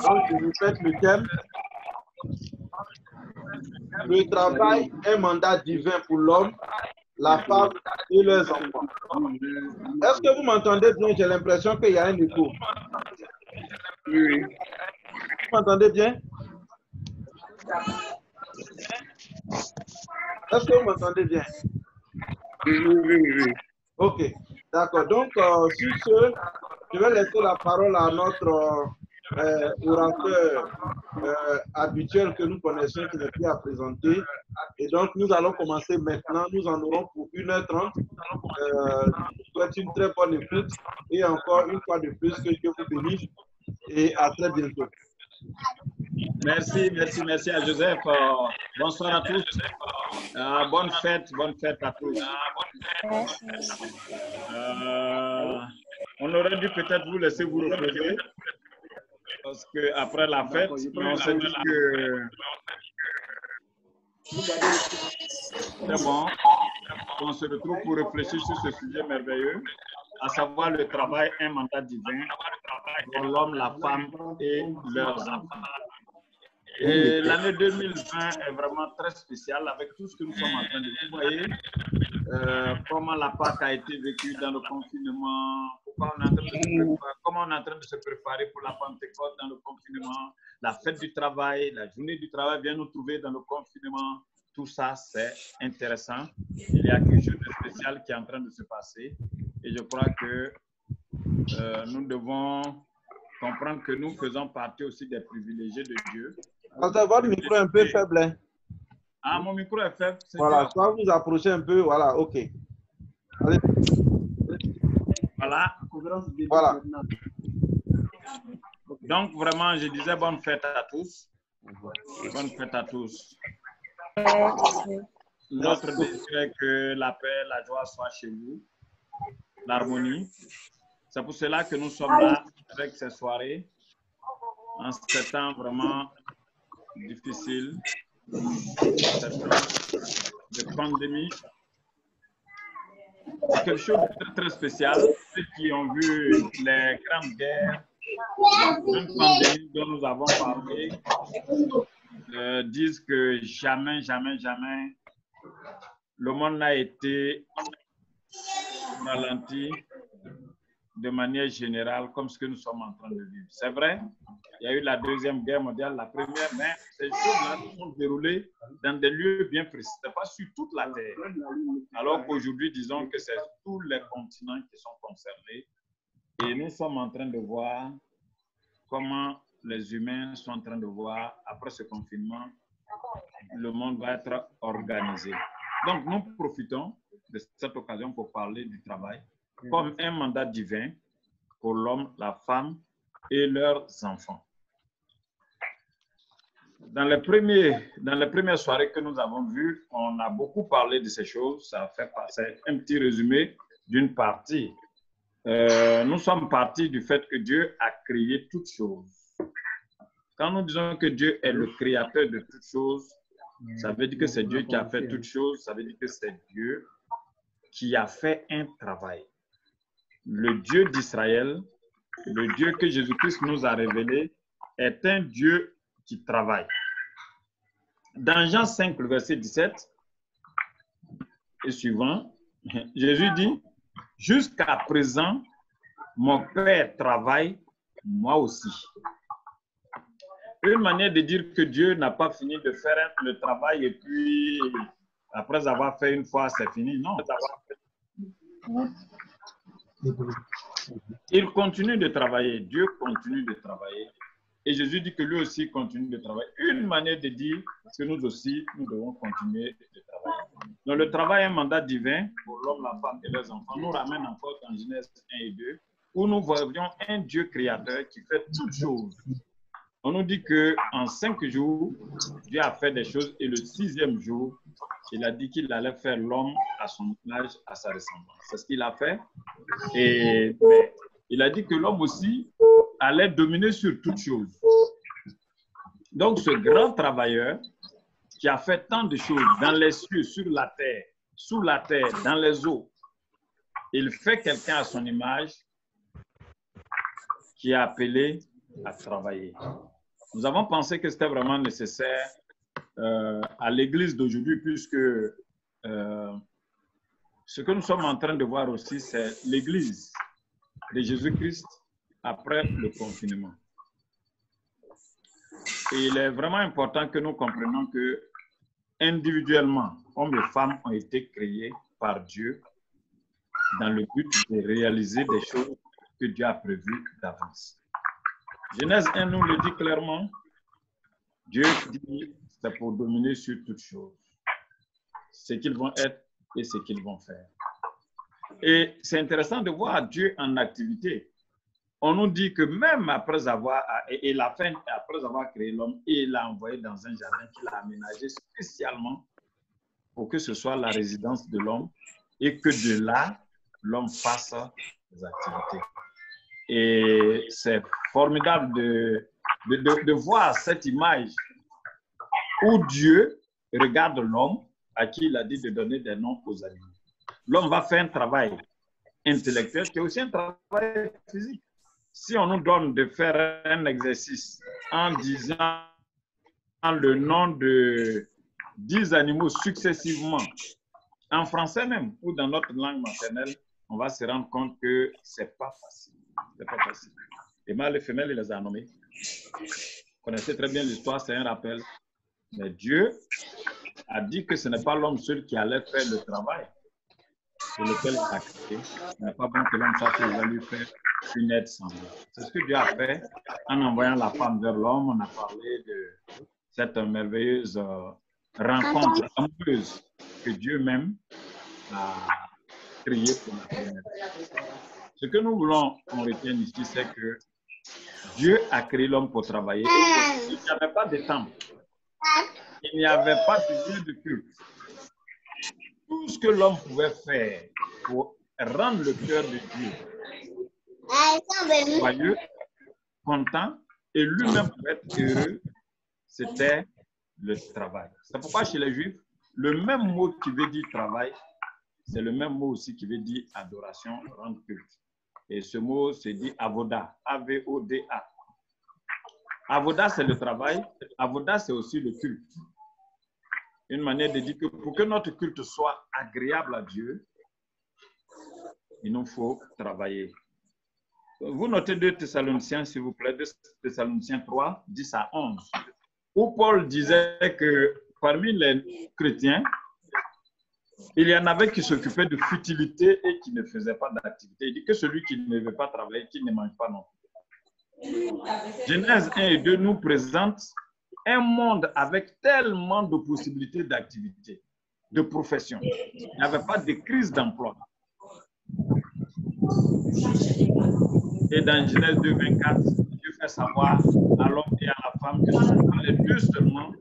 Donc, je répète le thème. Le travail est un mandat divin pour l'homme, la femme et leurs enfants. Est-ce que vous m'entendez bien? J'ai l'impression qu'il y a un écho. Oui. Vous m'entendez bien? Est-ce que vous m'entendez bien? Oui. Ok, d'accord. Donc, sur ce, je vais laisser la parole à notre orateur habituel que nous connaissons, qui n'est plus à présenter. Et donc, nous allons commencer maintenant. Nous en aurons pour 1h30. Je vous souhaite une très bonne écoute. Et encore une fois de plus, que Dieu vous bénisse. Et à très bientôt. Merci à Joseph. Bonsoir à tous. Bonne fête à tous. On aurait dû peut-être vous laisser vous reposer parce que après la fête, mais on s'est dit que c'est bon. On se retrouve pour réfléchir sur ce sujet merveilleux, à savoir le travail, un mandat divin pour l'homme, la femme et leurs enfants. Et l'année 2020 est vraiment très spéciale avec tout ce que nous sommes en train de vivre. Vous voyez comment la Pâque a été vécue dans le confinement, comment on est en train de se préparer pour la Pentecôte dans le confinement, la fête du travail, la journée du travail vient nous trouver dans le confinement. Tout ça, c'est intéressant. Il y a quelque chose de spécial qui est en train de se passer. Et je crois que nous devons comprendre que nous faisons partie aussi des privilégiés de Dieu. Votre micro est un peu faible. Hein? Ah, mon micro est faible. Voilà, soit vous approchez un peu, voilà, ok. Allez. Voilà. Donc, vraiment, je disais bonne fête à tous. Bonne fête à tous. Notre désir est que la paix, la joie soient chez vous, l'harmonie. C'est pour cela que nous sommes là avec ces soirées, en ce temps vraiment difficile, cette de pandémie. C'est quelque chose de très, très spécial. Ceux qui ont vu les grandes guerres, les grandes pandémies dont nous avons parlé, disent que jamais le monde n'a été ralenti de manière générale comme ce que nous sommes en train de vivre. C'est vrai, il y a eu la Deuxième Guerre mondiale, la Première, mais ces choses-là se sont déroulées dans des lieux bien précis. Ce n'est pas sur toute la Terre. Alors qu'aujourd'hui, disons que c'est tous les continents qui sont concernés. Et nous sommes en train de voir comment les humains sont en train de voir, après ce confinement, le monde va être organisé. Donc, nous profitons de cette occasion pour parler du travail comme un mandat divin pour l'homme, la femme et leurs enfants. Dans les premières soirées que nous avons vues, on a beaucoup parlé de ces choses. Ça fait passer un petit résumé d'une partie. Nous sommes partis du fait que Dieu a créé toutes choses. Quand nous disons que Dieu est le créateur de toutes choses, ça veut dire que c'est Dieu qui a fait toutes choses. Ça veut dire que c'est Dieu qui a fait un travail. Le Dieu d'Israël, le Dieu que Jésus-Christ nous a révélé, est un Dieu qui travaille. Dans Jean 5, le verset 17 et suivant, Jésus dit, « Jusqu'à présent, mon Père travaille, moi aussi. » Une manière de dire que Dieu n'a pas fini de faire le travail et puis, après avoir fait une fois, c'est fini. Non. Il continue de travailler. Dieu continue de travailler. Et Jésus dit que lui aussi continue de travailler. Une manière de dire que nous aussi, nous devons continuer de travailler. Donc, le travail est un mandat divin pour l'homme, la femme et les enfants. Nous ramène encore dans Genèse 1 et 2, où nous voyons un Dieu créateur qui fait toutes choses. On nous dit qu'en 5 jours, Dieu a fait des choses et le 6e jour, il a dit qu'il allait faire l'homme à son image, à sa ressemblance. C'est ce qu'il a fait. Et il a dit que l'homme aussi allait dominer sur toutes choses. Donc, ce grand travailleur qui a fait tant de choses dans les cieux, sur la terre, sous la terre, dans les eaux, il fait quelqu'un à son image qui est appelé à travailler. Nous avons pensé que c'était vraiment nécessaire à l'Église d'aujourd'hui, puisque ce que nous sommes en train de voir aussi, c'est l'Église de Jésus-Christ après le confinement. Et il est vraiment important que nous comprenions que individuellement, hommes et femmes ont été créés par Dieu dans le but de réaliser des choses que Dieu a prévues d'avance. Genèse 1 nous le dit clairement. Dieu dit c'est pour dominer sur toutes choses, ce qu'ils vont être et ce qu'ils vont faire. Et c'est intéressant de voir Dieu en activité. On nous dit que même après avoir créé l'homme, il l'a envoyé dans un jardin qu'il a aménagé spécialement pour que ce soit la résidence de l'homme et que de là, l'homme fasse des activités. Et c'est formidable de voir cette image où Dieu regarde l'homme à qui il a dit de donner des noms aux animaux. L'homme va faire un travail intellectuel qui est aussi un travail physique. Si on nous donne de faire un exercice en disant le nom de 10 animaux successivement, en français même ou dans notre langue maternelle, on va se rendre compte que c'est pas facile. C'est pas facile. Les mâles et les femelles, il les a nommés. Vous connaissez très bien l'histoire, c'est un rappel. Mais Dieu a dit que ce n'est pas l'homme seul qui allait faire le travail sur lequel il a créé. Ce n'est pas bon que l'homme soit seul, il va lui faire une aide semblable. C'est ce que Dieu a fait en envoyant la femme vers l'homme. On a parlé de cette merveilleuse rencontre amoureuse que Dieu même a créée pour la première. Ce que nous voulons qu'on retienne ici, c'est que Dieu a créé l'homme pour travailler. Il n'y avait pas de temple. Il n'y avait pas de lieu de culte. Tout ce que l'homme pouvait faire pour rendre le cœur de Dieu joyeux, content, et lui-même pour être heureux, c'était le travail. C'est pourquoi chez les Juifs, le même mot qui veut dire travail, c'est le même mot aussi qui veut dire adoration, rendre culte. Et ce mot se dit avoda, A-V-O-D-A. Avoda, c'est le travail. Avoda, c'est aussi le culte. Une manière de dire que pour que notre culte soit agréable à Dieu, il nous faut travailler. Vous notez 2 Thessaloniciens, s'il vous plaît, 2 Thessaloniciens 3, 10 à 11, où Paul disait que parmi les chrétiens, il y en avait qui s'occupaient de futilité et qui ne faisaient pas d'activité. Il dit que celui qui ne veut pas travailler, qui ne mange pas non plus. Genèse 1 et 2 nous présentent un monde avec tellement de possibilités d'activité, de profession. Il n'y avait pas de crise d'emploi. Et dans Genèse 2, 24, Dieu fait savoir à l'homme et à la femme que ce sont pas les deux seulement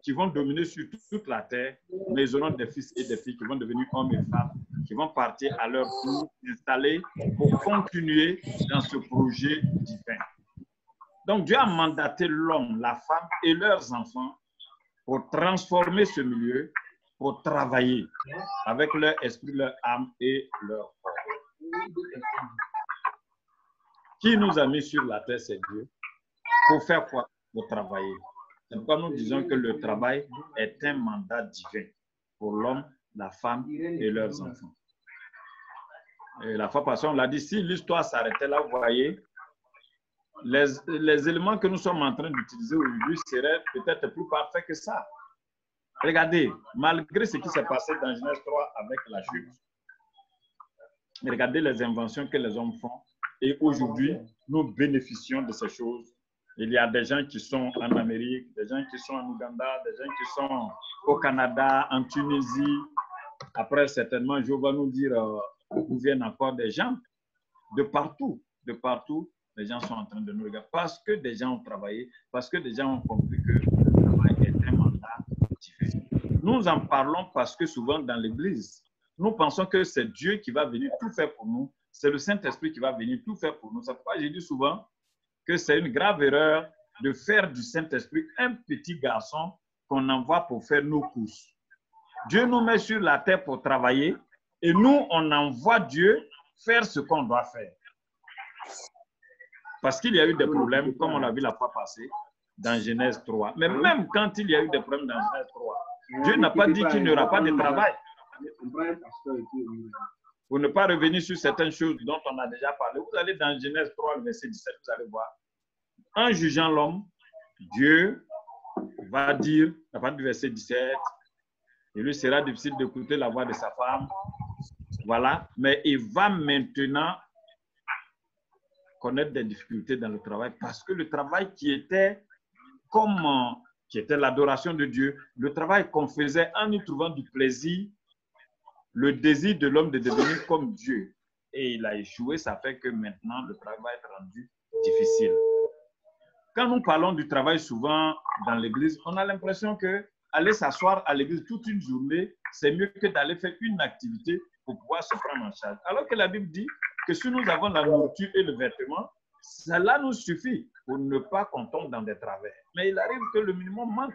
qui vont dominer sur toute la terre, mais ils auront des fils et des filles qui vont devenir hommes et femmes, qui vont partir à leur tour, s'installer pour continuer dans ce projet divin. Donc Dieu a mandaté l'homme, la femme et leurs enfants pour transformer ce milieu, pour travailler avec leur esprit, leur âme et leur corps. Qui nous a mis sur la terre, c'est Dieu. Pour faire quoi? Pour travailler. C'est pourquoi nous disons que le travail est un mandat divin pour l'homme, la femme et leurs enfants. Et la fois passée, on l'a dit, si l'histoire s'arrêtait là, vous voyez, les éléments que nous sommes en train d'utiliser aujourd'hui seraient peut-être plus parfaits que ça. Regardez, malgré ce qui s'est passé dans Genèse 3 avec la chute, regardez les inventions que les hommes font. Et aujourd'hui, nous bénéficions de ces choses. Il y a des gens qui sont en Amérique, des gens qui sont en Ouganda, des gens qui sont au Canada, en Tunisie. Après, certainement, je vais nous dire où viennent encore des gens. De partout, les gens sont en train de nous regarder. Parce que des gens ont travaillé, parce que des gens ont compris que le travail est un mandat différent. Nous en parlons parce que souvent dans l'Église, nous pensons que c'est Dieu qui va venir tout faire pour nous. C'est le Saint-Esprit qui va venir tout faire pour nous. C'est pourquoi j'ai dit souvent que c'est une grave erreur de faire du Saint-Esprit un petit garçon qu'on envoie pour faire nos courses. Dieu nous met sur la terre pour travailler et nous, on envoie Dieu faire ce qu'on doit faire. Parce qu'il y a eu des problèmes, comme on l'a vu la fois passée, dans Genèse 3. Mais même quand il y a eu des problèmes dans Genèse 3, Dieu n'a pas dit qu'il n'y aura pas de travail. Pour ne pas revenir sur certaines choses dont on a déjà parlé, vous allez dans Genèse 3, le verset 17, vous allez voir. En jugeant l'homme, Dieu va dire, à partir du verset 17, il lui sera difficile d'écouter la voix de sa femme. Voilà. Mais il va maintenant connaître des difficultés dans le travail parce que le travail qui était l'adoration de Dieu, le travail qu'on faisait en y trouvant du plaisir, le désir de l'homme de devenir comme Dieu. Et il a échoué, ça fait que maintenant le travail va être rendu difficile. Quand nous parlons du travail souvent dans l'église, on a l'impression que aller s'asseoir à l'église toute une journée, c'est mieux que d'aller faire une activité pour pouvoir se prendre en charge. Alors que la Bible dit que si nous avons la nourriture et le vêtement, cela nous suffit pour ne pas qu'on tombe dans des travers. Mais il arrive que le minimum manque.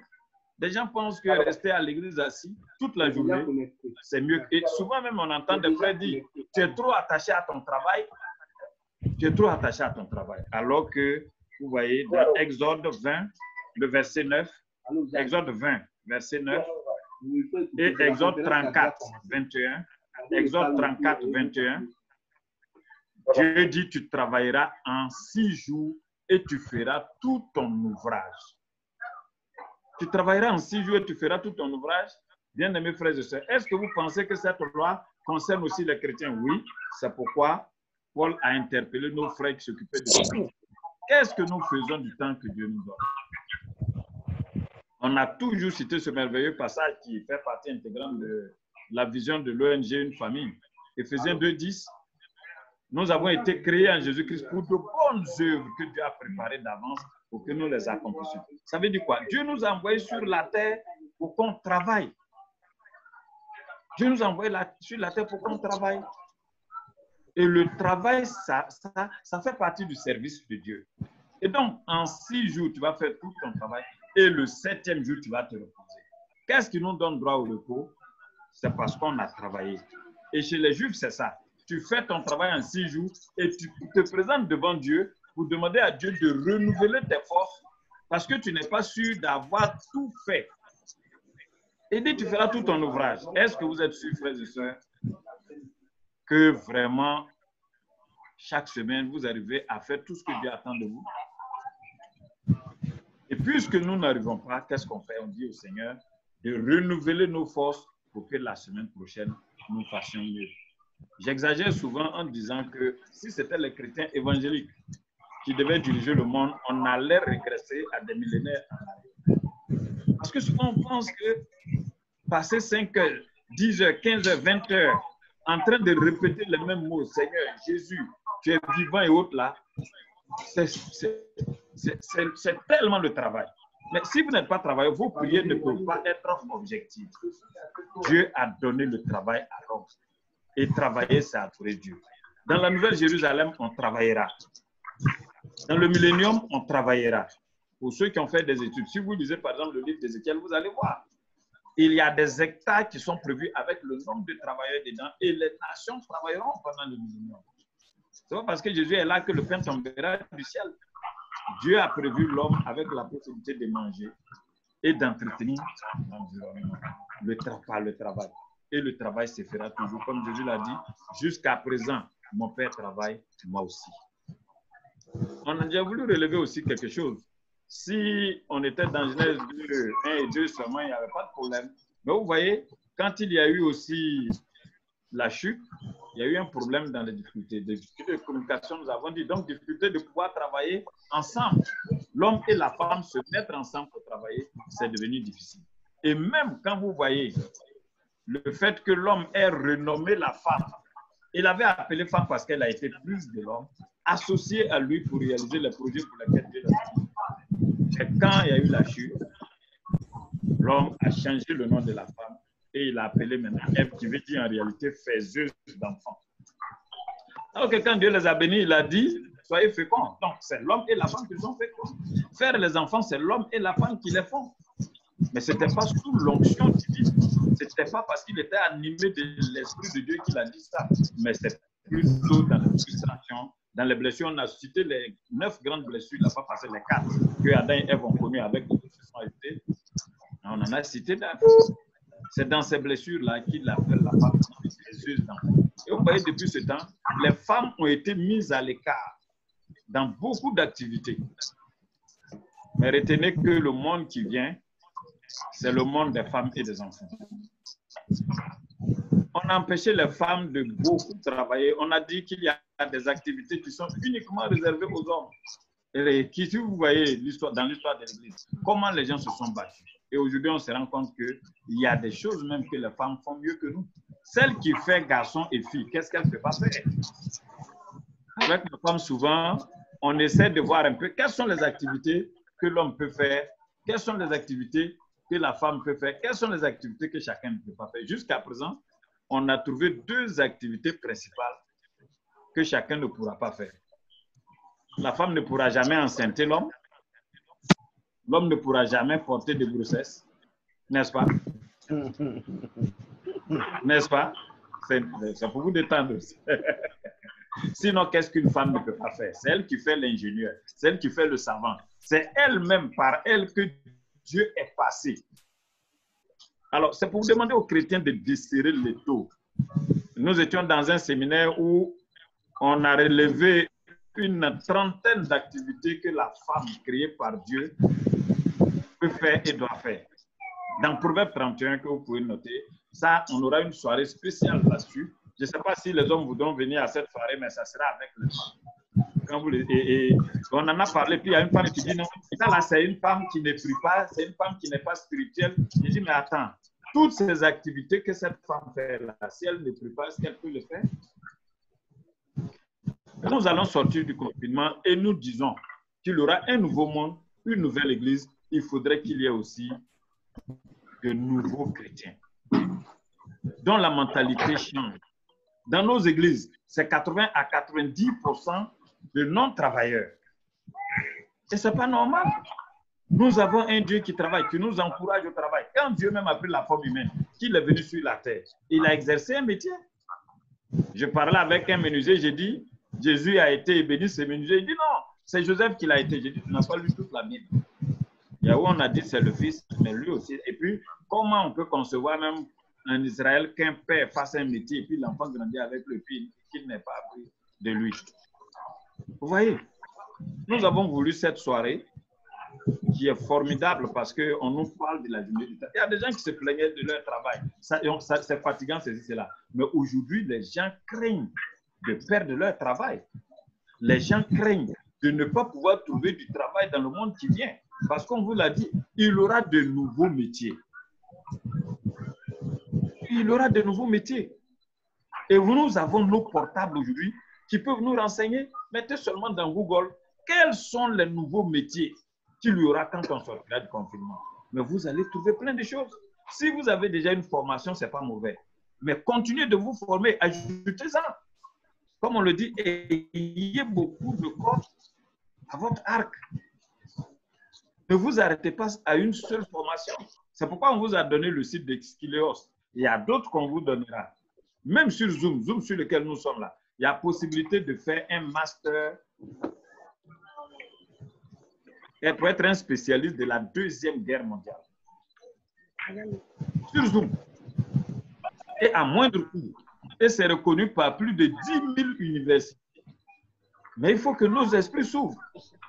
Des gens pensent que rester à l'église assis toute la journée, c'est mieux. Et souvent même, on entend des frères dire, tu es trop attaché à ton travail. Tu es trop attaché à ton travail. Alors que, vous voyez, dans Exode 20, le verset 9, Exode 20, verset 9, et Exode 34, 21, Exode 34, 21, Dieu dit, tu travailleras en 6 jours et tu feras tout ton ouvrage. Tu travailleras en 6 jours et tu feras tout ton ouvrage. Bien-aimés frères et sœurs, est-ce que vous pensez que cette loi concerne aussi les chrétiens? Oui, c'est pourquoi Paul a interpellé nos frères qui s'occupaient de tout. Qu'est-ce que nous faisons du temps que Dieu nous donne? On a toujours cité ce merveilleux passage qui fait partie intégrante de la vision de l'ONG Une famille. Éphésiens 2:10. Nous avons été créés en Jésus-Christ pour de bonnes œuvres que Dieu a préparées d'avance pour que nous les accomplissions. Ça veut dire quoi? Dieu nous a envoyés sur la terre pour qu'on travaille. Dieu nous a envoyés sur la terre pour qu'on travaille. Et le travail, ça fait partie du service de Dieu. Et donc, en 6 jours, tu vas faire tout ton travail. Et le 7e jour, tu vas te reposer. Qu'est-ce qui nous donne droit au repos? C'est parce qu'on a travaillé. Et chez les Juifs, c'est ça. Tu fais ton travail en 6 jours et tu te présentes devant Dieu pour demander à Dieu de renouveler tes forces parce que tu n'es pas sûr d'avoir tout fait. Et dit, tu feras tout ton ouvrage. Est-ce que vous êtes sûrs, frères et sœurs, que vraiment, chaque semaine, vous arrivez à faire tout ce que Dieu attend de vous? Et puisque nous n'arrivons pas, qu'est-ce qu'on fait? On dit au Seigneur de renouveler nos forces pour que la semaine prochaine, nous fassions mieux. J'exagère souvent en disant que si c'était les chrétiens évangéliques qui devaient diriger le monde, on allait régresser à des millénaires en arrière. Parce que souvent on pense que passer 5 heures, 10 heures, 15 heures, 20 heures en train de répéter les mêmes mots, Seigneur, Jésus, tu es vivant et autres là, c'est tellement de travail. Mais si vous n'êtes pas travailleur, vos prières ne peuvent pas être objectives. Dieu a donné le travail à l'homme. Et travailler, c'est adorer Dieu. Dans la Nouvelle Jérusalem, on travaillera. Dans le millénium, on travaillera. Pour ceux qui ont fait des études, si vous lisez par exemple le livre d'Ézéchiel, vous allez voir. Il y a des hectares qui sont prévus avec le nombre de travailleurs dedans et les nations travailleront pendant le millénium. C'est pas parce que Jésus est là que le pain tombera du ciel. Dieu a prévu l'homme avec la possibilité de manger et d'entretenir l'environnement, par le travail. Et le travail se fera toujours, comme Jésus l'a dit, jusqu'à présent, mon Père travaille, moi aussi. On a déjà voulu relever aussi quelque chose. Si on était dans Genèse 2, 1 et 2 seulement, il n'y avait pas de problème. Mais vous voyez, quand il y a eu aussi la chute, il y a eu un problème dans les difficultés. Des difficultés de communication, nous avons dit, donc difficulté de pouvoir travailler ensemble. L'homme et la femme se mettre ensemble pour travailler, c'est devenu difficile. Et même quand vous voyez le fait que l'homme ait renommé la femme, il avait appelé femme parce qu'elle a été plus de l'homme, associée à lui pour réaliser les projets pour lesquels Dieu l'a dit. Et quand il y a eu la chute, l'homme a changé le nom de la femme et il a appelé maintenant Ève, qui veut dire en réalité faiseuse d'enfants. Alors que quand Dieu les a bénis, il a dit soyez féconds. Donc c'est l'homme et la femme qui sont féconds. Faire les enfants, c'est l'homme et la femme qui les font. Mais ce n'était pas sous l'onction divine. Ce n'était pas parce qu'il était animé de l'Esprit de Dieu qu'il a dit ça. Mais c'est plutôt dans la frustration Dans les blessures, on a cité les 9 grandes blessures, il n'a pas passé les 4 que Adam et Ève ont connues avec l'homosexualité. On en a cité 9. C'est dans ces blessures-là qu'il appelle la femme blesseuse d'enfants. Et vous voyez, depuis ce temps, les femmes ont été mises à l'écart dans beaucoup d'activités. Mais retenez que le monde qui vient, c'est le monde des femmes et des enfants. On a empêché les femmes de beaucoup travailler. On a dit qu'il y a des activités qui sont uniquement réservées aux hommes. Et si vous voyez dans l'histoire de l'Église, comment les gens se sont battus. Et aujourd'hui, on se rend compte qu'il y a des choses même que les femmes font mieux que nous. Celle qui fait garçon et fille, qu'est-ce qu'elle ne peut pas faire? Avec les femmes, souvent, on essaie de voir un peu quelles sont les activités que l'homme peut faire, quelles sont les activités que la femme peut faire, quelles sont les activités que chacun ne peut pas faire. Jusqu'à présent, on a trouvé 2 activités principales que chacun ne pourra pas faire. La femme ne pourra jamais enceinte l'homme. L'homme ne pourra jamais porter de grossesse. N'est-ce pas? N'est-ce pas? C'est pour vous détendre. Sinon, qu'est-ce qu'une femme ne peut pas faire? C'est elle qui fait l'ingénieur. C'est elle qui fait le savant. C'est elle-même, par elle, que Dieu est passé. Alors, c'est pour demander aux chrétiens de desserrer les taux. Nous étions dans un séminaire où on a relevé une trentaine d'activités que la femme créée par Dieu peut faire et doit faire. Dans Proverbe 31, que vous pouvez noter, ça, on aura une soirée spéciale là-dessus. Je ne sais pas si les hommes voudront venir à cette soirée, mais ça sera avec les femmes. Quand vous on en a parlé, puis il y a une femme qui dit non, ça là, c'est une femme qui ne prie pas, c'est une femme qui n'est pas spirituelle. Je dis, mais attends, toutes ces activités que cette femme fait là, si elle ne prie pas, est-ce qu'elle peut le faire? Nous allons sortir du confinement et nous disons qu'il y aura un nouveau monde, une nouvelle église. Il faudrait qu'il y ait aussi de nouveaux chrétiens dont la mentalité change. Dans nos églises, c'est 80 à 90% de non-travailleurs. Et ce n'est pas normal. Nous avons un Dieu qui travaille, qui nous encourage au travail. Quand Dieu même a pris la forme humaine, qu'il est venu sur la terre, il a exercé un métier. Je parlais avec un menuisier, j'ai dit, Jésus a été béni, ce menuisier. Il dit non, c'est Joseph qui l'a été. J'ai dit, tu n'as pas lu toute la Bible. Il y a où on a dit c'est le fils, mais lui aussi. Et puis, comment on peut concevoir même en Israël qu'un père fasse un métier et puis l'enfant grandit avec le fils qu'il n'ait pas appris de lui? Vous voyez, nous avons voulu cette soirée qui est formidable parce qu'on nous parle de la journée du travail. Il y a des gens qui se plaignaient de leur travail. C'est fatigant, c'est cela. Mais aujourd'hui, les gens craignent de perdre leur travail. Les gens craignent de ne pas pouvoir trouver du travail dans le monde qui vient. Parce qu'on vous l'a dit, il y aura de nouveaux métiers. Il y aura de nouveaux métiers. Et nous avons nos portables aujourd'hui qui peuvent nous renseigner. Mettez seulement dans Google quels sont les nouveaux métiers qu'il y aura quand on sortira du confinement. Mais vous allez trouver plein de choses. Si vous avez déjà une formation, ce n'est pas mauvais. Mais continuez de vous former, ajoutez ça. Comme on le dit, ayez beaucoup de cordes à votre arc. Ne vous arrêtez pas à une seule formation. C'est pourquoi on vous a donné le site d'Exkileos. Il y a d'autres qu'on vous donnera. Même sur Zoom, Zoom sur lequel nous sommes là, il y a possibilité de faire un master et pour être un spécialiste de la Deuxième Guerre mondiale. Sur Zoom. Et à moindre coût. Et c'est reconnu par plus de 10 000 universités. Mais il faut que nos esprits s'ouvrent.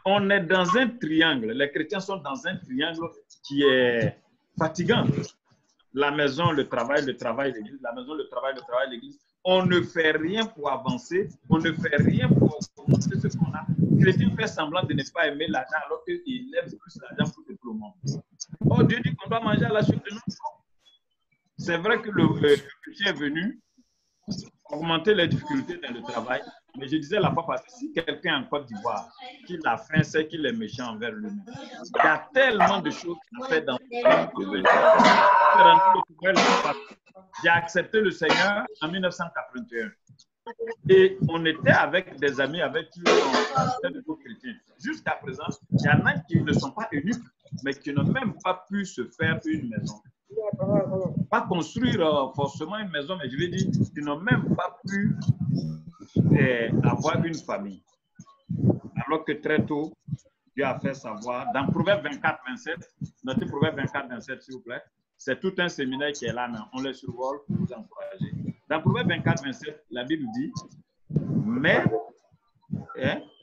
On est dans un triangle. Les chrétiens sont dans un triangle qui est fatigant. La maison, le travail, l'église. La maison, le travail, l'église. On ne fait rien pour avancer. On ne fait rien pour augmenter ce qu'on a. Le chrétien fait semblant de ne pas aimer l'argent alors qu'il aime plus l'argent pour tout le monde. Oh, Dieu dit qu'on doit manger à la suite de nous. C'est vrai que le chrétien est venu augmenter les difficultés dans le travail. Mais je disais la fois passée, si quelqu'un en Côte d'Ivoire, qui l'a faim, c'est qu'il est méchant envers lui-même. Il y a tellement de choses qu'il fait dans le monde. J'ai accepté le Seigneur en 1981. Et on était avec des amis avec qui on était de beaux chrétiens. Jusqu'à présent, il y en a qui ne sont pas eunuques, mais qui n'ont même pas pu se faire une maison. Pas construire forcément une maison, mais je vais dire, ils n'ont même pas pu avoir une famille. Alors que très tôt, Dieu a fait savoir, dans Proverbe 24, 27, notez Proverbe 24, 27, s'il vous plaît, c'est tout un séminaire qui est là, mais on les survole pour vous encourager. Dans Proverbe 24, 27, la Bible dit, mais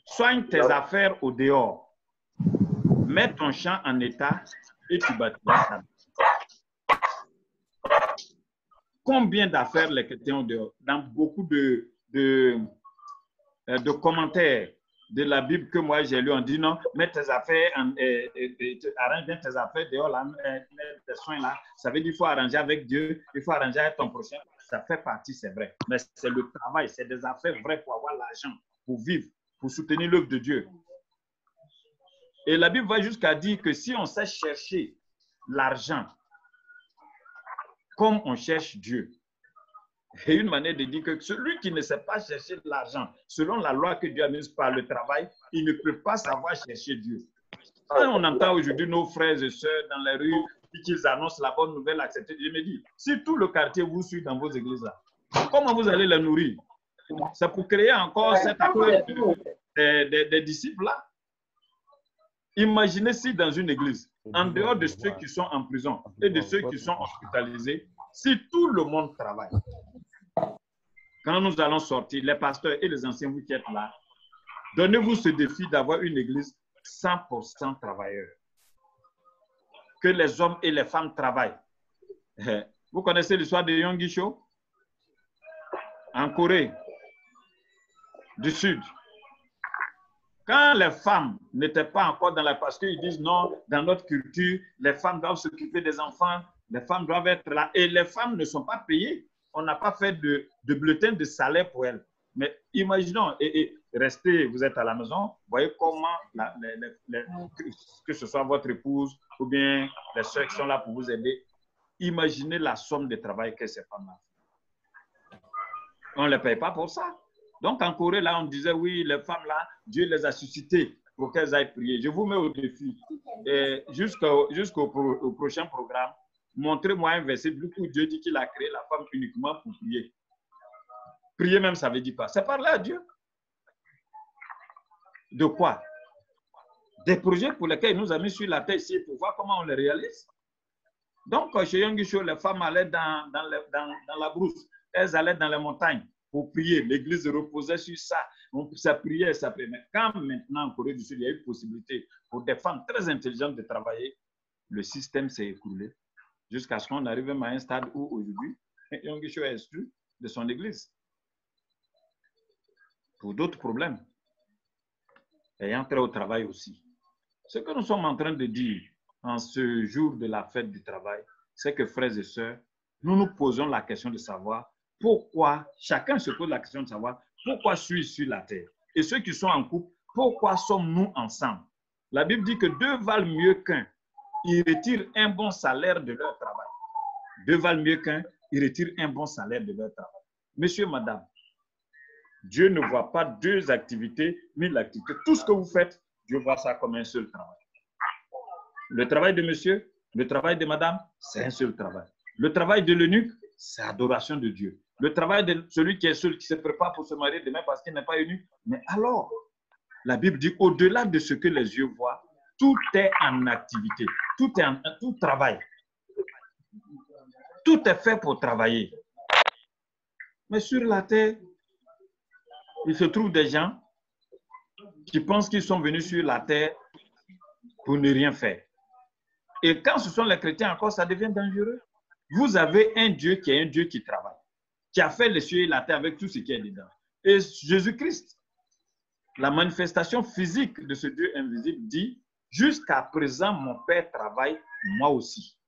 soigne tes affaires au dehors, mets ton champ en état et tu bâtiras ta maison. Combien d'affaires les chrétiens au dehors? Dans beaucoup de commentaires de la Bible que moi j'ai lu, on dit non, mets tes affaires, arrange bien tes affaires dehors, là, mets tes soins là. Ça veut dire qu'il faut arranger avec Dieu, il faut arranger avec ton prochain. Ça fait partie, c'est vrai. Mais c'est le travail, c'est des affaires vraies pour avoir l'argent, pour vivre, pour soutenir l'œuvre de Dieu. Et la Bible va jusqu'à dire que si on sait chercher l'argent comme on cherche Dieu, et une manière de dire que celui qui ne sait pas chercher l'argent, selon la loi que Dieu a mise par le travail, il ne peut pas savoir chercher Dieu. Quand on entend aujourd'hui nos frères et sœurs dans les rues qu'ils annoncent la bonne nouvelle acceptée, je me dis, si tout le quartier vous suit dans vos églises-là, comment vous allez les nourrir? C'est pour créer encore cette affaire des disciples-là. Imaginez si dans une église, en dehors de ceux qui sont en prison et de ceux qui sont hospitalisés, si tout le monde travaille. Quand nous allons sortir, les pasteurs et les anciens, vous qui êtes là, donnez-vous ce défi d'avoir une église 100% travailleurs. Que les hommes et les femmes travaillent. Vous connaissez l'histoire de Yonggi Cho? En Corée du Sud. Quand les femmes n'étaient pas encore dans la... Parce qu'ils disent non, dans notre culture, les femmes doivent s'occuper des enfants, les femmes doivent être là. Et les femmes ne sont pas payées. On n'a pas fait de bulletin de salaire pour elles. Mais imaginons, et restez, vous êtes à la maison, voyez comment, que ce soit votre épouse ou bien les soeurs qui sont là pour vous aider, imaginez la somme de travail que ces femmes-là font. On ne les paye pas pour ça. Donc, en Corée, là, on disait, oui, les femmes, là, Dieu les a suscitées pour qu'elles aillent prier. Je vous mets au défi. Jusqu'au prochain programme, montrez-moi un verset où Dieu dit qu'il a créé la femme uniquement pour prier. Prier même, ça ne veut dire pas. C'est parler à Dieu. De quoi? Des projets pour lesquels il nous a mis sur la terre ici pour voir comment on les réalise. Donc, chez Yonggi Cho, les femmes allaient dans la brousse. Elles allaient dans les montagnes pour prier. L'église reposait sur ça. Ça priait, ça priait. Mais quand maintenant en Corée du Sud, il y a eu possibilité pour des femmes très intelligentes de travailler, le système s'est écoulé jusqu'à ce qu'on arrive même à un stade où aujourd'hui, Yonggi Cho est exclu de son église. Pour d'autres problèmes. Ayant trait au travail aussi. Ce que nous sommes en train de dire en ce jour de la fête du travail, c'est que frères et sœurs, nous nous posons la question de savoir pourquoi, chacun se pose la question de savoir pourquoi suis-je sur la terre? Et ceux qui sont en couple, pourquoi sommes-nous ensemble? La Bible dit que deux valent mieux qu'un. Ils retirent un bon salaire de leur travail. Deux valent mieux qu'un, ils retirent un bon salaire de leur travail. Monsieur, madame, Dieu ne voit pas deux activités, ni l'activité. Tout ce que vous faites, Dieu voit ça comme un seul travail. Le travail de monsieur, le travail de madame, c'est un seul travail. Le travail de l'eunuque, c'est adoration de Dieu. Le travail de celui qui est seul, qui se prépare pour se marier demain parce qu'il n'est pas eunuque. Mais alors, la Bible dit, au-delà de ce que les yeux voient, tout est en activité. Tout travail. Tout est fait pour travailler. Mais sur la terre, il se trouve des gens qui pensent qu'ils sont venus sur la terre pour ne rien faire. Et quand ce sont les chrétiens encore, ça devient dangereux. Vous avez un Dieu qui est un Dieu qui travaille, qui a fait les cieux et la terre avec tout ce qui est dedans. Et Jésus-Christ, la manifestation physique de ce Dieu invisible dit, jusqu'à présent, mon Père travaille, moi aussi.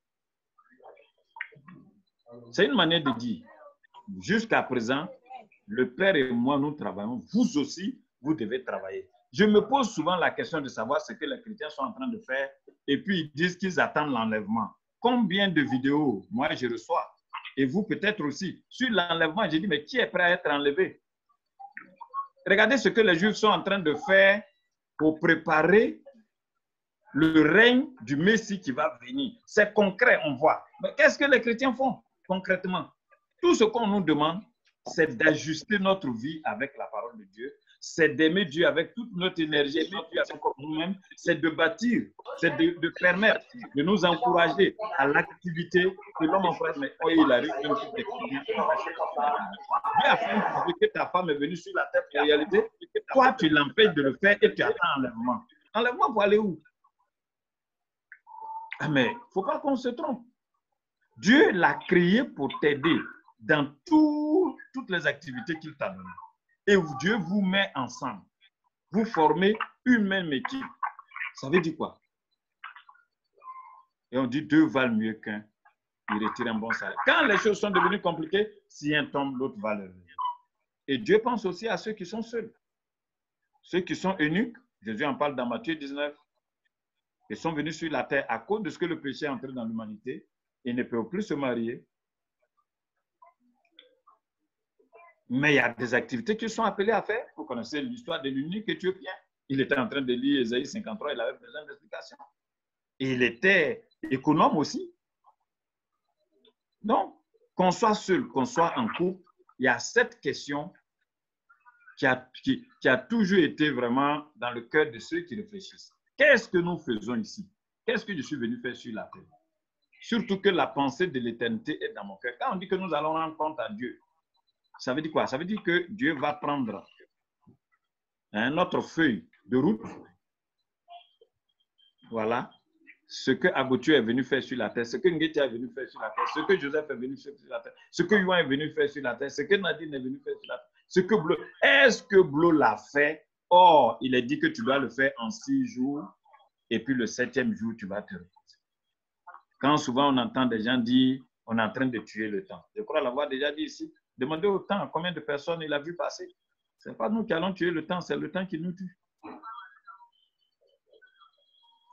C'est une manière de dire, jusqu'à présent, le Père et moi, nous travaillons. Vous aussi, vous devez travailler. Je me pose souvent la question de savoir ce que les chrétiens sont en train de faire et puis ils disent qu'ils attendent l'enlèvement. Combien de vidéos, moi, je reçois et vous peut-être aussi, sur l'enlèvement, j'ai dit, mais qui est prêt à être enlevé? Regardez ce que les Juifs sont en train de faire pour préparer le règne du Messie qui va venir. C'est concret, on voit. Mais qu'est-ce que les chrétiens font concrètement? Tout ce qu'on nous demande, c'est d'ajuster notre vie avec la parole de Dieu, c'est d'aimer Dieu avec toute notre énergie, aimer Dieu avec nous-mêmes, c'est de bâtir, c'est de permettre, de nous encourager à l'activité que l'homme encourage. Mais oh, il arrive même sur des clients. Dieu a fait que ta femme est venue sur la terre. En réalité, toi, tu l'empêches de le faire et tu attends enlèvement. Enlèvement pour aller où? Ah, mais il ne faut pas qu'on se trompe. Dieu l'a créé pour t'aider dans toutes les activités qu'il t'a données. Et Dieu vous met ensemble. Vous formez une même équipe. Ça veut dire quoi? Et on dit deux valent mieux qu'un. Il retire un bon salaire. Quand les choses sont devenues compliquées, si un tombe, l'autre va lever. Et Dieu pense aussi à ceux qui sont seuls. Ceux qui sont eunuques, Jésus en parle dans Matthieu 19. Ils sont venus sur la terre à cause de ce que le péché est entré dans l'humanité. Ils ne peuvent plus se marier. Mais il y a des activités qu'ils sont appelés à faire. Vous connaissez l'histoire de l'eunuque éthiopien. Il était en train de lire Ésaïe 53, il avait besoin d'explications. Et il était économe aussi. Donc, qu'on soit seul, qu'on soit en couple, il y a cette question qui a toujours été vraiment dans le cœur de ceux qui réfléchissent. Qu'est-ce que nous faisons ici? Qu'est-ce que je suis venu faire sur la terre? Surtout que la pensée de l'éternité est dans mon cœur. Quand on dit que nous allons rendre compte à Dieu, ça veut dire quoi? Ça veut dire que Dieu va prendre notre feuille de route. Voilà. Ce que Abotu est venu faire sur la terre, ce que Ngeti est venu faire sur la terre, ce que Joseph est venu faire sur la terre, ce que Yuan est venu faire sur la terre, ce que Nadine est venu faire sur la terre, ce que Blo. Est-ce que Blo l'a fait? Or, il est dit que tu dois le faire en 6 jours et puis le 7e jour, tu vas te reposer. Quand souvent on entend des gens dire on est en train de tuer le temps. Je crois l'avoir déjà dit ici. Demandez au temps combien de personnes il a vu passer. Ce n'est pas nous qui allons tuer le temps, c'est le temps qui nous tue.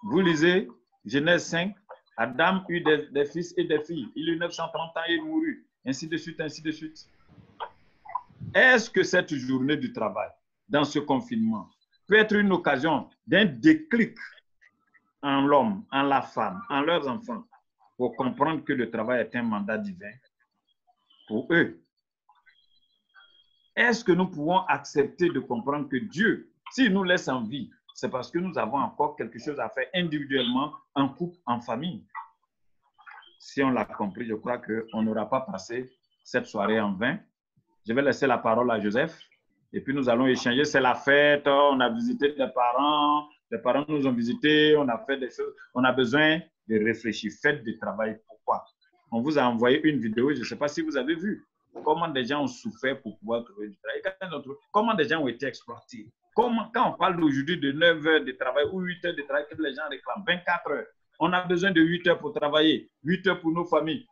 Vous lisez Genèse 5, Adam eut des fils et des filles. Il eut 930 ans et il mourut. Ainsi de suite, ainsi de suite. Est-ce que cette journée du travail, dans ce confinement, peut être une occasion d'un déclic en l'homme, en la femme, en leurs enfants, pour comprendre que le travail est un mandat divin pour eux? Est-ce que nous pouvons accepter de comprendre que Dieu, s'il nous laisse en vie, c'est parce que nous avons encore quelque chose à faire individuellement, en couple, en famille? Si on l'a compris, je crois qu'on n'aura pas passé cette soirée en vain. Je vais laisser la parole à Joseph et puis nous allons échanger. C'est la fête, on a visité des parents nous ont visités, on a fait des choses. On a besoin de réfléchir. Faites du travail. Pourquoi? On vous a envoyé une vidéo, je ne sais pas si vous avez vu, comment des gens ont souffert pour pouvoir trouver du travail. Comment des gens ont été exploités. Quand on parle aujourd'hui de 9 heures de travail ou 8 heures de travail que les gens réclament, 24 heures. On a besoin de 8 heures pour travailler, 8 heures pour nos familles,